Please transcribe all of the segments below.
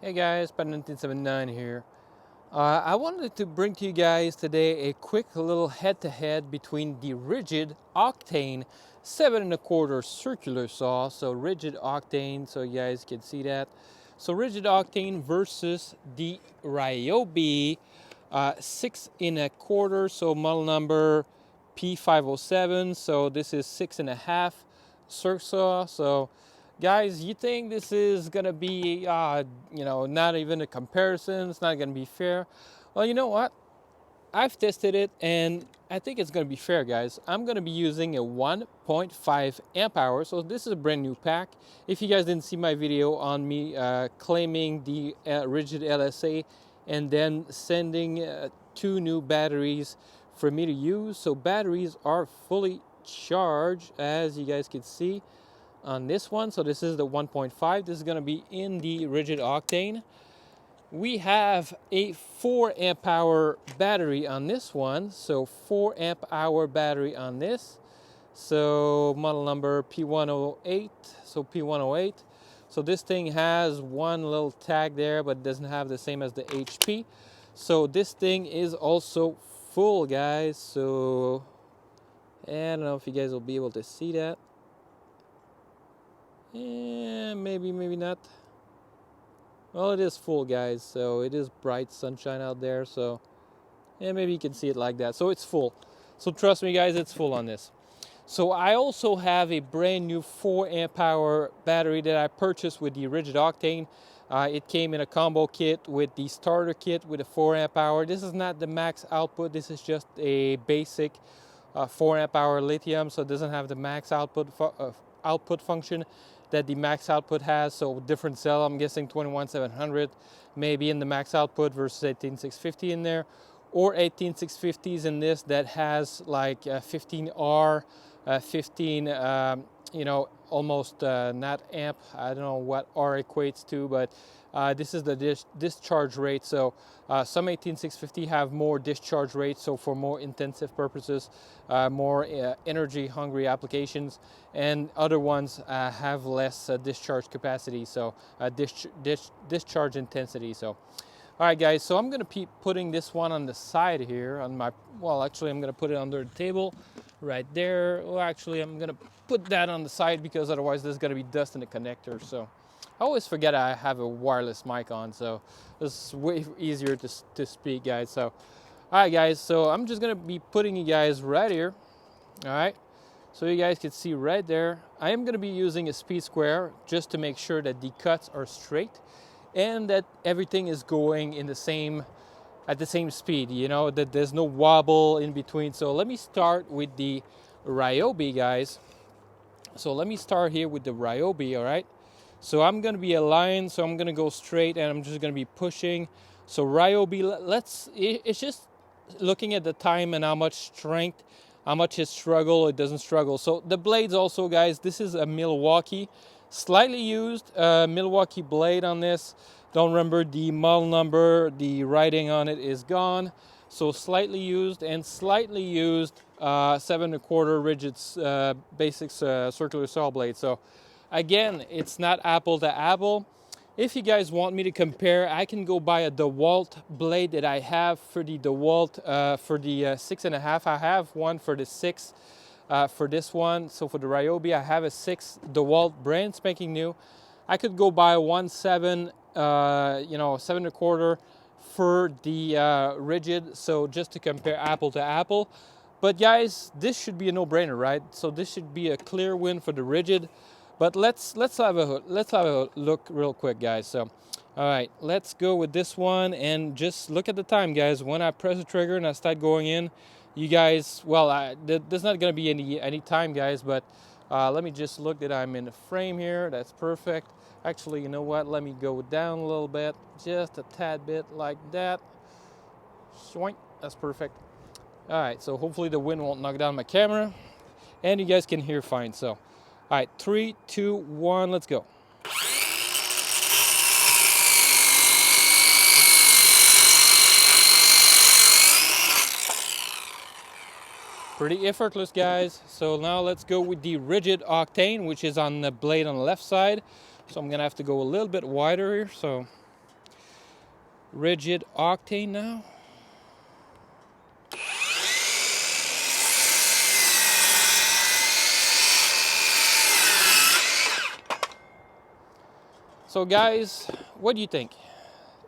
Hey guys, Pat 1979 here. I wanted to bring to you guys today a quick little head-to-head between the RIDGID OCTANE 7 1/4 circular saw. So RIDGID OCTANE, so you guys can see that. So RIDGID OCTANE versus the RYOBI 6 1/4. So model number P507. So this is 6 1/2 circ saw. So guys, you think this is gonna be, not even a comparison? It's not gonna be fair. Well, you know what? I've tested it, and I think it's gonna be fair, guys. I'm gonna be using a 1.5 amp hour. So this is a brand new pack. If you guys didn't see my video on me claiming the RIDGID LSA and then sending 2 new batteries for me to use. So batteries are fully charged, as you guys can see on this one. So this is the 1.5. This is going to be in the RIDGID OCTANE. We have a 4 amp hour battery on this one. So 4 amp hour battery on this. So model number P108. So P108. So this thing has one little tag there, but doesn't have the same as the HP. So this thing is also full, guys. So I don't know if you guys will be able to see that. Yeah, maybe not. Well, it is full, guys, so it is bright sunshine out there, so yeah, maybe you can see it like that. So it's full. So trust me, guys, it's full on this. So I also have a brand new 4 amp hour battery that I purchased with the RIDGID OCTANE. It came in a combo kit with the starter kit with a 4 amp hour. This is not the max output. This is just a basic 4 amp hour lithium, so it doesn't have the max output function that the max output has. So different cell, I'm guessing 21700 maybe in the max output versus 18650 in there, or 18650s in this that has like 15R, 15 almost not amp. I don't know what R equates to, but this is the discharge rate. So some 18650 have more discharge rates, so for more intensive purposes, more energy hungry applications, and other ones have less discharge capacity, so discharge intensity. So all right, guys, so I'm gonna be putting this one on the side here on my, well, actually I'm gonna put it under the table right there. Well, actually I'm gonna put that on the side because otherwise there's gonna be dust in the connector. So I always forget I have a wireless mic on, so it's way easier to speak, guys. So all right, guys, so I'm just gonna be putting you guys right here. All right, so you guys can see right there. I am gonna be using a speed square just to make sure that the cuts are straight and that everything is going in at the same speed, that there's no wobble in between. So let me start with the RYOBI, guys. So let me start here with the RYOBI, all right? So I'm gonna be aligned, so I'm gonna go straight and I'm just gonna be pushing. So RYOBI, it's just looking at the time and how much strength, how much it struggle, it doesn't struggle. So the blades also, guys, this is a Milwaukee, slightly used Milwaukee blade on this. Don't remember the model number, the writing on it is gone. So slightly used and slightly used 7 1/4 RIDGID basics circular saw blade. So again, it's not apple to apple. If you guys want me to compare, I can go buy a DeWalt blade that I have for the DeWalt for the 6 1/2. I have one for the 6 for this one. So for the RYOBI, I have a 6 DeWalt brand spanking new. I could go buy 1.7, 7 1/4 for the RIDGID. So just to compare apple to apple. But guys, this should be a no-brainer, right? So this should be a clear win for the RIDGID. But let's have a look real quick, guys. So, all right, let's go with this one and just look at the time, guys. When I press the trigger and I start going in, you guys, well, there's not gonna be any time, guys. But let me just look that I'm in the frame here. That's perfect. Actually, you know what? Let me go down a little bit, just a tad bit like that. Swank. That's perfect. All right. So hopefully the wind won't knock down my camera, and you guys can hear fine. So. All right, 3, 2, 1, let's go. Pretty effortless, guys. So now let's go with the RIDGID OCTANE, which is on the blade on the left side. So I'm gonna have to go a little bit wider here. So RIDGID Octane now. So guys, what do you think?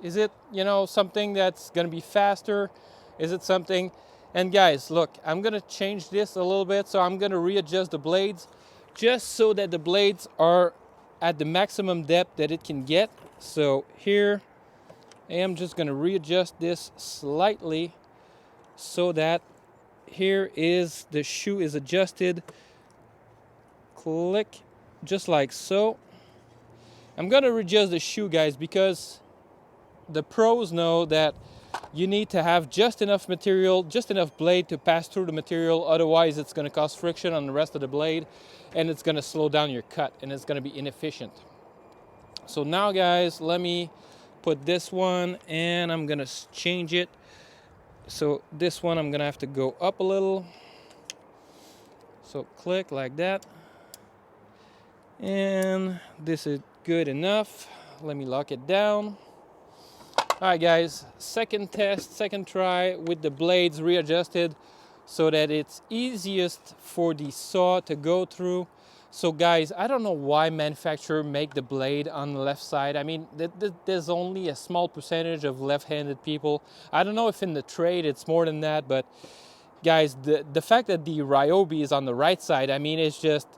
Is it, you know, something that's gonna be faster? Is it something? And guys, look, I'm gonna change this a little bit. So I'm gonna readjust the blades just so that the blades are at the maximum depth that it can get. So here, I am just gonna readjust this slightly so that here is the shoe is adjusted. Click, just like so. I'm gonna readjust the shoe, guys, because the pros know that you need to have just enough material, just enough blade to pass through the material. Otherwise, it's gonna cause friction on the rest of the blade and it's gonna slow down your cut and it's gonna be inefficient. So now, guys, let me put this one and I'm gonna change it. So this one, I'm gonna have to go up a little. So click like that. And this is good enough. Let me lock it down. All right, guys, second test, second try with the blades readjusted so that it's easiest for the saw to go through. So guys, I don't know why manufacturers make the blade on the left side. I mean, there's only a small percentage of left-handed people. I don't know if in the trade it's more than that, but guys, the fact that the Ryobi is on the right side, I mean, it's just,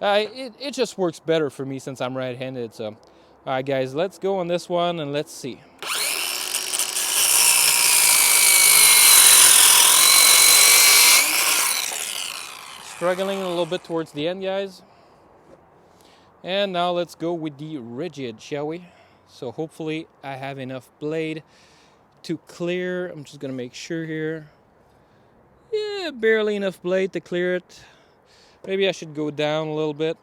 it just works better for me since I'm right-handed. So, all right, guys, let's go on this one and let's see. Struggling a little bit towards the end, guys. And now let's go with the RIDGID, shall we? So hopefully I have enough blade to clear. I'm just gonna make sure here. Yeah, barely enough blade to clear it. Maybe I should go down a little bit.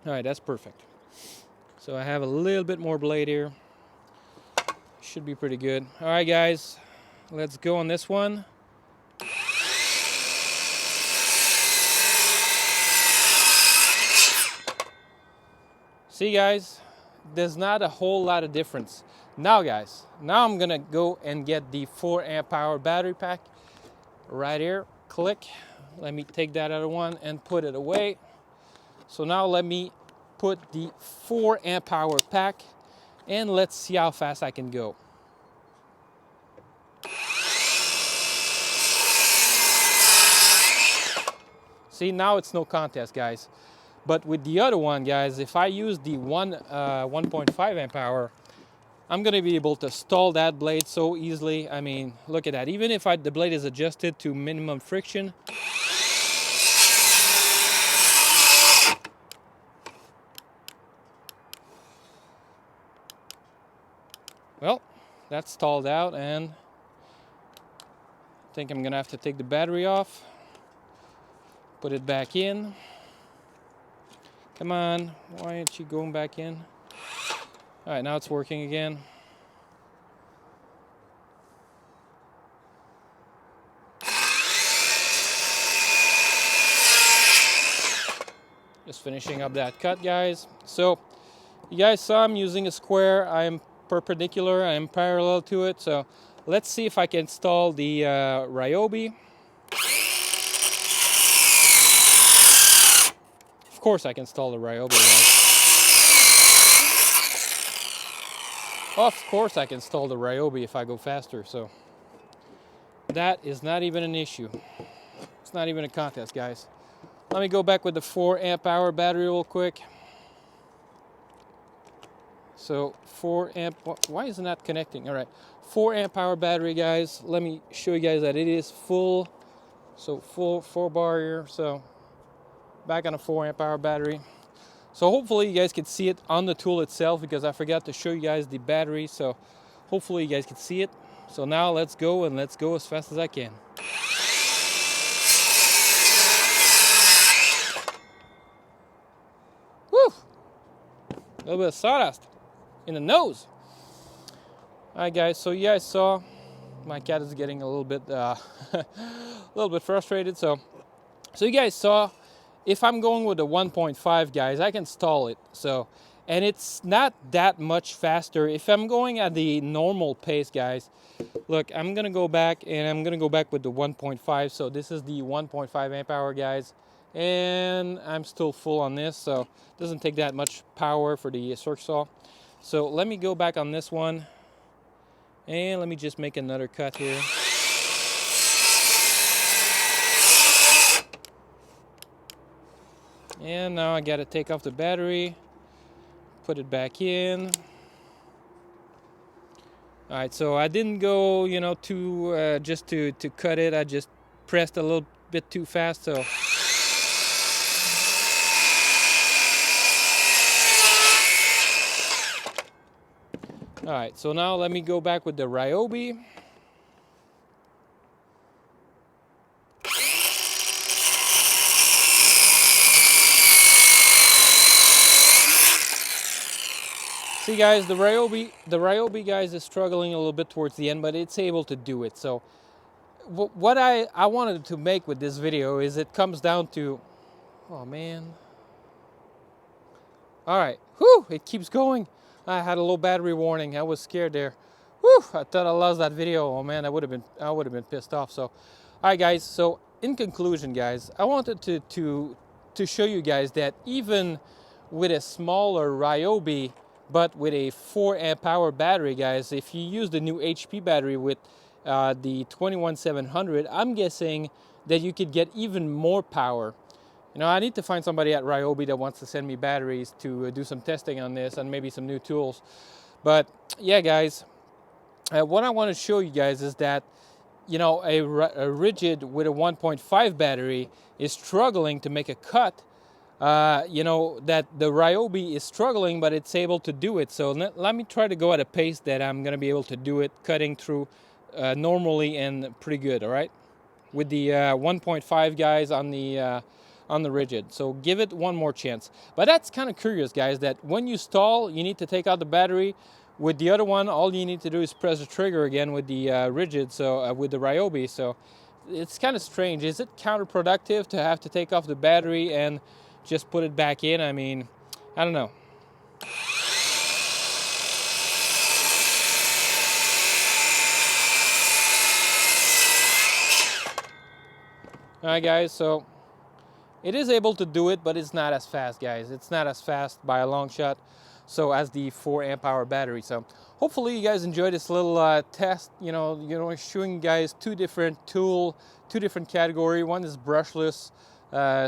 All right, that's perfect. So I have a little bit more blade here. Should be pretty good. All right, guys, let's go on this one. See, guys, there's not a whole lot of difference. Now, guys, now I'm gonna go and get the 4 amp hour battery pack right here. Click. Let me take that other one and put it away. So now let me put the 4 amp hour pack and let's see how fast I can go. See, now it's no contest, guys. But with the other one, guys, if I use the 1.5 amp hour, I'm gonna be able to stall that blade so easily. I mean, look at that. Even if the blade is adjusted to minimum friction. Well, that's stalled out, and I think I'm gonna have to take the battery off, put it back in. Come on, why aren't you going back in? All right, now it's working again. Just finishing up that cut, guys. So you guys saw I'm using a square. I am perpendicular, I am parallel to it. So let's see if I can install the Ryobi. Of course I can install the Ryobi, guys. Of course I can install the Ryobi if I go faster, so that is not even an issue. It's not even a contest, guys. Let me go back with the 4 amp hour battery real quick. So 4 amp, why isn't that connecting? All right, 4 amp hour battery, guys. Let me show you guys that it is full. So full 4 bar here. So back on a 4 amp hour battery. So hopefully you guys can see it on the tool itself because I forgot to show you guys the battery. So hopefully you guys can see it. So now let's go, and let's go as fast as I can. Woo! A little bit of sawdust in the nose. All right, guys, so you guys saw my cat is getting a little bit frustrated. So you guys saw, if I'm going with the 1.5, guys, I can stall it. So, and it's not that much faster. If I'm going at the normal pace, guys, look, I'm gonna go back, and I'm gonna go back with the 1.5. So this is the 1.5 amp hour, guys, and I'm still full on this, so it doesn't take that much power for the circ saw. So let me go back on this one, and let me just make another cut here. And now I gotta take off the battery, put it back in. All right, so I didn't go, you know, just to cut it. I just pressed a little bit too fast, so. All right, so now let me go back with the RYOBI. See, guys, the RYOBI, guys, is struggling a little bit towards the end, but it's able to do it. So what I wanted to make with this video is it comes down to, oh man. All right, whew, it keeps going. I had a low battery warning. I was scared there. Whew, I thought I lost that video. Oh man, I would have been pissed off. So, all right, guys. So in conclusion, guys, I wanted to show you guys that even with a smaller RYOBI, but with a 4 amp hour battery, guys, if you use the new HP battery with the 21700, I'm guessing that you could get even more power. You know, I need to find somebody at RYOBI that wants to send me batteries to do some testing on this and maybe some new tools. But yeah, guys, what I want to show you guys is that, you know, a RIDGID with a 1.5 battery is struggling to make a cut. You know, that the RYOBI is struggling, but it's able to do it. So let me try to go at a pace that I'm going to be able to do it, cutting through normally and pretty good, all right? With the 1.5, guys, on the RIDGID. So give it one more chance. But that's kind of curious, guys, that when you stall, you need to take out the battery. With the other one, all you need to do is press the trigger again with the RIDGID, so with the RYOBI. So it's kind of strange. Is it counterproductive to have to take off the battery and just put it back in? I mean, I don't know. All right, guys, so it is able to do it, but it's not as fast, guys. It's not as fast by a long shot, so as the 4 amp hour battery. So hopefully you guys enjoyed this little test. You know, showing you guys two different category. One is brushless,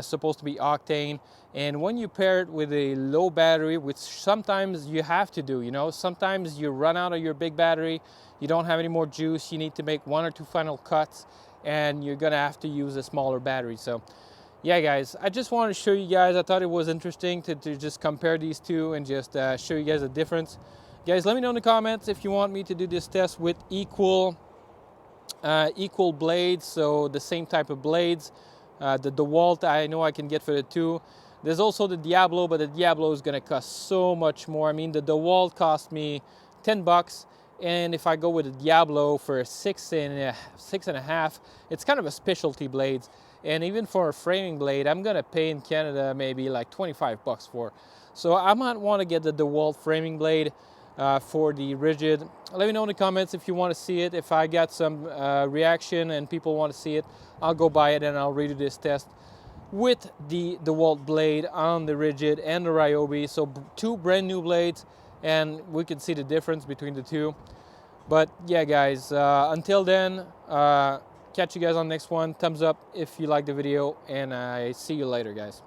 supposed to be octane, and when you pair it with a low battery, which sometimes you have to do, you know, sometimes you run out of your big battery, you don't have any more juice, you need to make 1 or 2 final cuts, and you're gonna have to use a smaller battery. So yeah, guys, I just wanted to show you guys. I thought it was interesting to just compare these two and just show you guys the difference. Guys, let me know in the comments if you want me to do this test with equal blades, so the same type of blades. The DeWalt, I know I can get for the 2. There's also the Diablo, but the Diablo is going to cost so much more. I mean, the DeWalt cost me $10, and if I go with the Diablo for 6.5, it's kind of a specialty blades. And even for a framing blade, I'm going to pay in Canada maybe like $25 for. So I might want to get the DeWalt framing blade for the RIDGID. Let me know in the comments if you want to see it. If I got some reaction and people want to see it, I'll go buy it and I'll redo this test with the DeWalt blade on the RIDGID and the RYOBI. So 2 brand new blades, and we can see the difference between the 2. But yeah, guys, until then, catch you guys on the next one. Thumbs up if you like the video, and I see you later, guys.